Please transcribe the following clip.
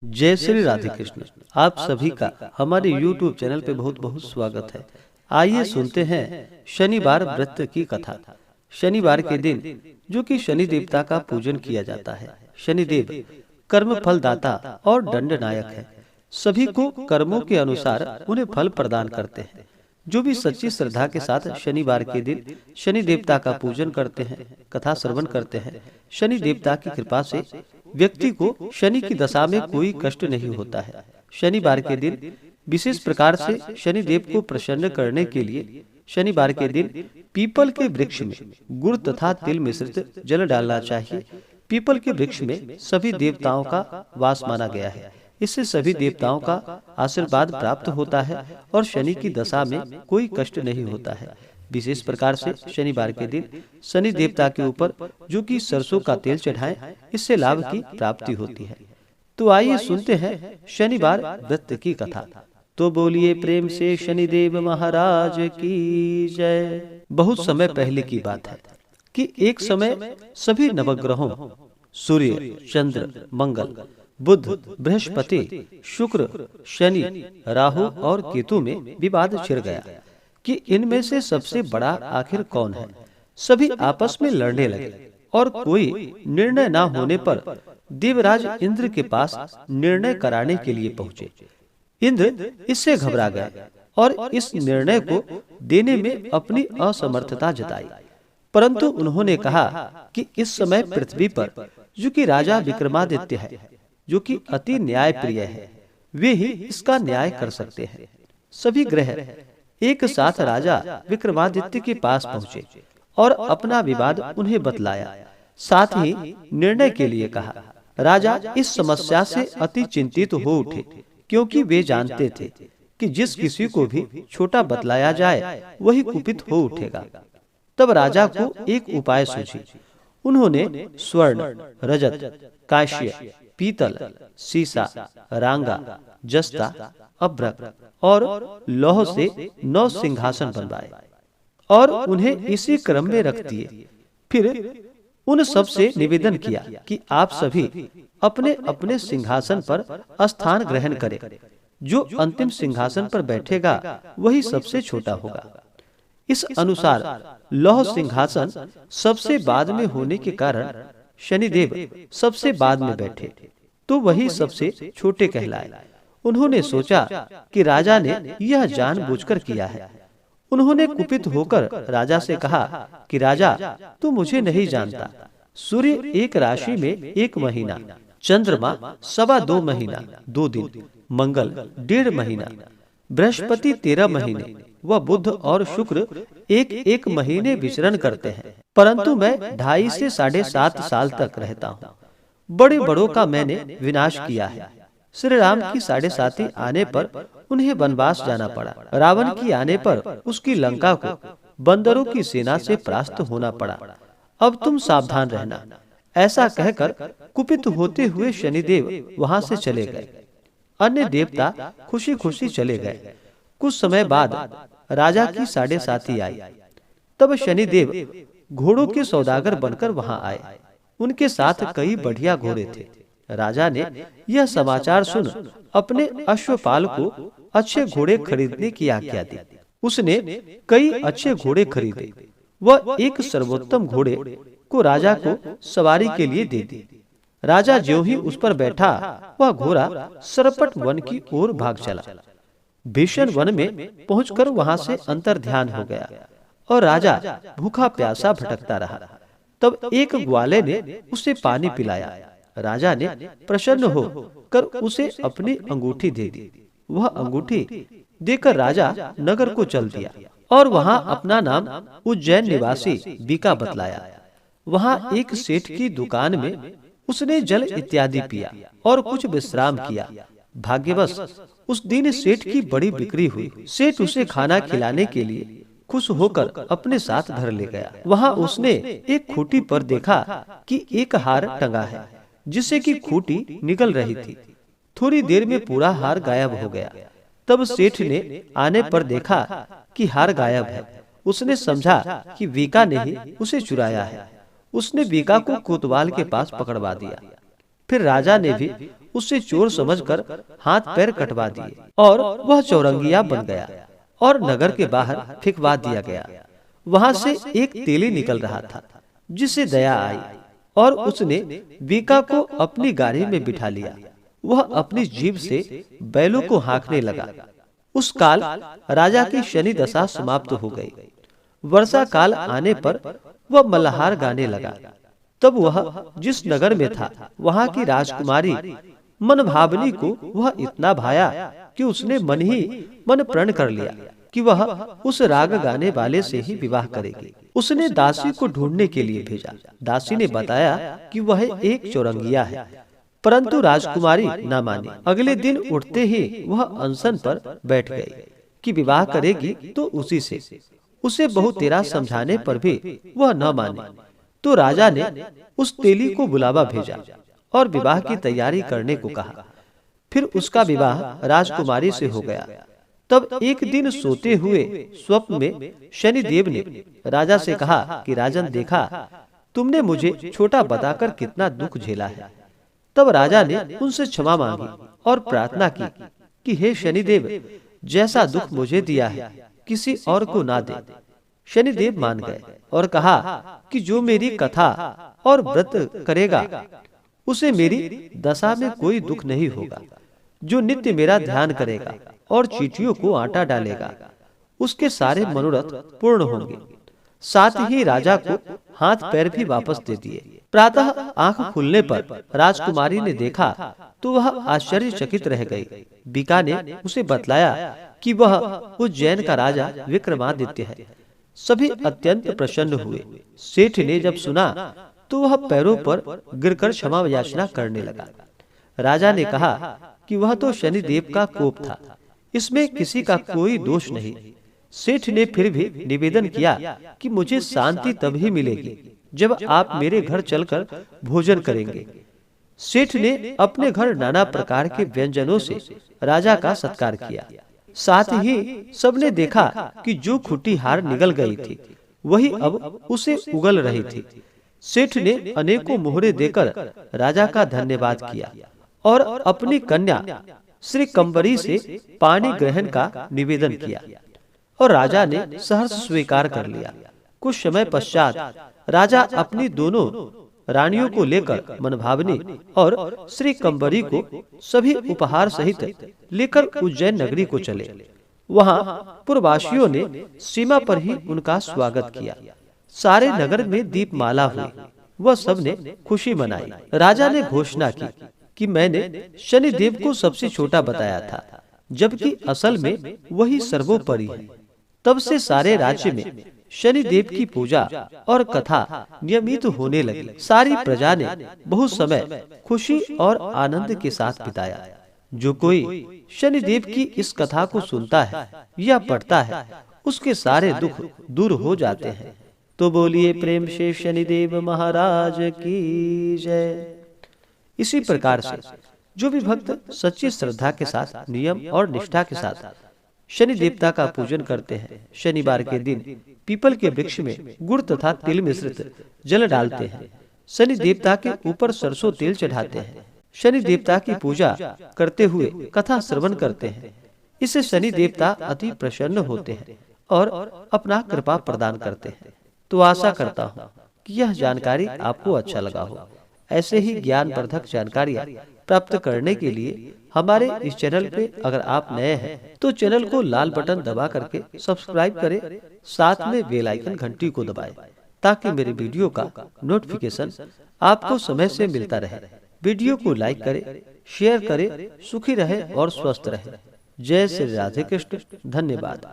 जय श्री राधे कृष्ण। आप सभी का हमारे YouTube चैनल पे बहुत बहुत स्वागत है। आइए सुनते हैं शनिवार व्रत की कथा। शनिवार के दिन जो कि शनि देवता का पूजन किया जाता है। शनिदेव कर्म फल दाता और दंड नायक है। सभी को कर्मों के अनुसार उन्हें फल प्रदान करते हैं। जो भी सच्ची श्रद्धा के साथ शनिवार के दिन शनि देवता का पूजन करते हैं, कथा श्रवण करते हैं, शनि देवता की कृपा से व्यक्ति को शनि की दशा में कोई कष्ट नहीं होता है। शनिवार के दिन विशेष प्रकार से शनि देव को प्रसन्न करने के लिए शनिवार के दिन पीपल के वृक्ष में गुड़ तथा तिल मिश्रित जल डालना चाहिए। पीपल के वृक्ष में सभी देवताओं का वास माना गया है। इससे सभी देवताओं का आशीर्वाद प्राप्त होता है और शनि की दशा में कोई कष्ट नहीं होता है। विशेष प्रकार से शनिवार के दिन शनि देवता के ऊपर जो कि सरसों का तेल चढ़ाएं, इससे लाभ की प्राप्ति होती है। तो आइए सुनते हैं शनिवार व्रत की कथा। तो बोलिए प्रेम से शनिदेव महाराज की जय। बहुत समय पहले की बात है कि एक समय सभी नवग्रहों सूर्य, चंद्र, मंगल, बुध, बृहस्पति, शुक्र, शनि, राहु और केतु में विवाद छिड़ गया कि इनमें से सबसे बड़ा आखिर कौन है। सभी आपस में लड़ने लगे और कोई निर्णय न होने पर देवराज इंद्र के पास निर्णय कराने के लिए पहुंचे। इंद्र इससे घबरा गए और इस निर्णय को देने में अपनी असमर्थता जताई। परंतु उन्होंने कहा कि इस समय पृथ्वी पर जो कि राजा विक्रमादित्य है, जो कि अति न्याय प्रिय है, वे ही इसका न्याय कर सकते हैं। सभी ग्रह एक साथ राजा विक्रमादित्य के पास पहुंचे और अपना विवाद उन्हें बतलाया। साथ ही निर्णय के लिए कहा। राजा इस समस्या से अति चिंतित हो उठे, क्योंकि वे जानते थे कि जिस किसी को भी छोटा बतलाया जाए वही कुपित हो उठेगा। तब राजा को एक उपाय सूझी। उन्होंने स्वर्ण, रजत, कांस्य, पीतल, सीसा, रांगा, जस्ता, अभ्रक और लौह से 9 सिंहासन बनवाए और उन्हें इसी क्रम में रख दिए। फिर उन सब से निवेदन किया कि आप सभी अपने अपने सिंहासन पर स्थान ग्रहण करें। जो अंतिम सिंहासन पर बैठेगा वही सबसे छोटा होगा। इस अनुसार लौह सिंहासन सबसे बाद में होने के कारण शनिदेव सबसे बाद में बैठे, तो वही सबसे छोटे कहलाए। उन्होंने सोचा कि राजा ने यह जानबूझकर किया है। उन्होंने कुपित होकर राजा से कहा कि राजा, तू मुझे नहीं जानता। सूर्य एक राशि में 1 महीना, चंद्रमा 2.25 महीना 2 दिन, मंगल 1.5 महीना, बृहस्पति 13 महीने व बुध और शुक्र एक महीने विचरण करते हैं। परंतु मैं 2.5 से 7.5 साल तक रहता हूँ। बड़े बड़ों का मैंने विनाश किया है। श्री राम की 7.5 आने पर उन्हें वनवास जाना पड़ा। रावण की आने पर उसकी लंका को बंदरों की सेना से परास्त होना पड़ा। अब तुम सावधान रहना। ऐसा कहकर कुपित होते हुए शनिदेव वहां से चले गए। अन्य देवता खुशी खुशी चले गए। कुछ समय बाद राजा की 7.5 आई। तब शनिदेव घोड़ों के सौदागर बनकर वहां आए। उनके साथ कई बढ़िया घोड़े थे। राजा ने यह समाचार सुन अपने अश्वपाल को अच्छे घोड़े खरीदने की आज्ञा दी। उसने कई अच्छे घोड़े खरीदे। वह एक सर्वोत्तम घोड़े को राजा को सवारी के लिए दे दी। राजा ज्यों ही उस पर बैठा, वह घोड़ा सरपट वन की ओर भाग चला। भीषण वन में पहुंचकर वहां से अंतर्ध्यान हो गया और राजा भूखा प्यासा भटकता रहा। तब एक ग्वाले ने उसे पानी पिलाया। राजा ने प्रसन्न हो कर उसे अपनी अंगूठी दे दी। वह अंगूठी देकर राजा नगर को चल दिया और वहां अपना नाम उज्जैन निवासी बीका बतलाया। वहां एक सेठ की दुकान में उसने जल इत्यादि पिया और कुछ विश्राम किया। भाग्यवश उस दिन सेठ की बड़ी बिक्री हुई। सेठ उसे खाना खिलाने के लिए खुश होकर अपने साथ धर ले गया। वहां उसने एक खूंटी पर देखा कि एक हार टंगा है, जिससे कि खूंटी निकल रही थी। थोड़ी देर में पूरा हार गायब हो गया। तब सेठ ने आने पर देखा कि हार गायब है। उसने समझा कि बीका ने ही उसे चुराया है। उसने बीका को कोतवाल के पास पकड़वा दिया। फिर राजा ने भी उसे चोर समझकर हाथ पैर कटवा दिए और वह चौरंगिया बन गया और नगर के बाहर फेंकवा दिया गया। वहां से एक तेली निकल रहा था जिसे दया आई और उसने बीका को अपनी गाड़ी में बिठा लिया। वह अपनी जीभ से बैलों को हाँकने लगा। उस काल राजा की शनि दशा समाप्त हो गई। वर्षा काल आने पर वह मल्हार गाने लगा। तब वह जिस नगर में था वहां की राजकुमारी मनभावनी को वह इतना भाया कि उसने मन ही मन प्रण कर लिया कि वह उस राग गाने वाले से ही विवाह करेगी। उसने दासी को ढूंढने के लिए भेजा। दासी ने बताया कि वह एक चौरंगिया है, परंतु राजकुमारी न मानी। अगले दिन उठते ही वह अनशन पर बैठ गई कि विवाह करेगी तो उसी से। उसे बहुत तेरा समझाने पर भी वह न मानी। तो राजा ने उस तेली को बुलावा भेजा और विवाह की तैयारी करने को कहा। फिर उसका विवाह राजकुमारी से हो गया। तब एक दिन सोते हुए स्वप्न में शनिदेव ने राजा से कहा कि राजन, देखा तुमने मुझे छोटा बताकर कितना दुख झेला है। तब राजा ने उनसे क्षमा मांगी और प्रार्थना की कि हे शनिदेव, जैसा दुख मुझे दिया है किसी और को ना दे। शनिदेव मान गए और कहा कि जो मेरी कथा और व्रत करेगा उसे मेरी दशा में कोई दुख नहीं होगा। जो नित्य मेरा ध्यान करेगा और चींटियों को आटा डालेगा उसके सारे मनोरथ पूर्ण होंगे। साथ ही राजा को हाथ पैर भी वापस दे दिए। प्रातः आंख खुलने पर राजकुमारी ने देखा तो वह आश्चर्यचकित रह गई। बीका ने उसे बतलाया कि वह उज्जैन का राजा विक्रमादित्य है। सभी अत्यंत प्रसन्न हुए। सेठ ने जब सुना तो वह पैरों पर गिरकर क्षमा याचना करने लगा। राजा ने कहा कि वह तो शनिदेव का कोप था, इसमें किसी का कोई दोष नहीं। सेठ ने फिर भी निवेदन किया कि मुझे शांति तभी मिलेगी जब आप मेरे घर चलकर भोजन करेंगे। सेठ ने अपने घर नाना प्रकार के व्यंजनों से राजा का सत्कार किया। साथ ही सबने देखा कि जो खुटी हार निगल गई थी वही अब उसे उगल रही थी। सेठ ने अनेकों मोहरे देकर राजा का धन्यवाद किया और अपनी कन्या श्री कंबरी से पानी ग्रहण का निवेदन किया और राजा ने सहर्ष स्वीकार कर लिया। कुछ समय पश्चात राजा अपनी दोनों रानियों को लेकर मनभावनी और श्री कंबरी को सभी उपहार सहित लेकर उज्जैन नगरी को चले। वहां पुरवासियों ने सीमा पर ही उनका स्वागत किया। सारे नगर में दीपमाला हुई। वह सबने खुशी मनाई। राजा ने घोषणा की कि मैंने शनिदेव को सबसे छोटा बताया था, जबकि असल में वही सर्वोपरि है। तब से सारे राज्य में शनिदेव की पूजा और कथा नियमित होने लगी। सारी प्रजा ने बहुत समय खुशी और आनंद के साथ बिताया। जो कोई शनिदेव की इस कथा को सुनता है या पढ़ता है उसके सारे दुख दूर हो जाते हैं। तो बोलिए प्रेम से शनिदेव महाराज की जय। इसी प्रकार से जो भी भक्त सच्ची श्रद्धा के साथ नियम और निष्ठा के साथ शनि देवता का पूजन करते हैं, शनिवार के दिन पीपल के वृक्ष में गुड़ तथा तिल मिश्रित जल डालते हैं, शनि देवता के ऊपर सरसों तेल चढ़ाते हैं, शनि देवता की पूजा करते हुए कथा श्रवण करते हैं। इससे शनि देवता अति प्रसन्न होते हैं और अपना कृपा प्रदान करते हैं। तो आशा करता हूँ कि यह जानकारी आपको अच्छा लगा हो। ऐसे ही ज्ञानवर्धक जानकारियाँ प्राप्त करने के लिए हमारे इस चैनल पे अगर आप नए हैं तो चैनल को लाल बटन दबा करके सब्सक्राइब करें, साथ में बेल आइकन घंटी को दबाएं ताकि मेरे वीडियो का नोटिफिकेशन आपको समय से मिलता रहे। वीडियो को लाइक करें, शेयर करें। सुखी रहे और स्वस्थ रहे। जय श्री राधे कृष्ण। धन्यवाद।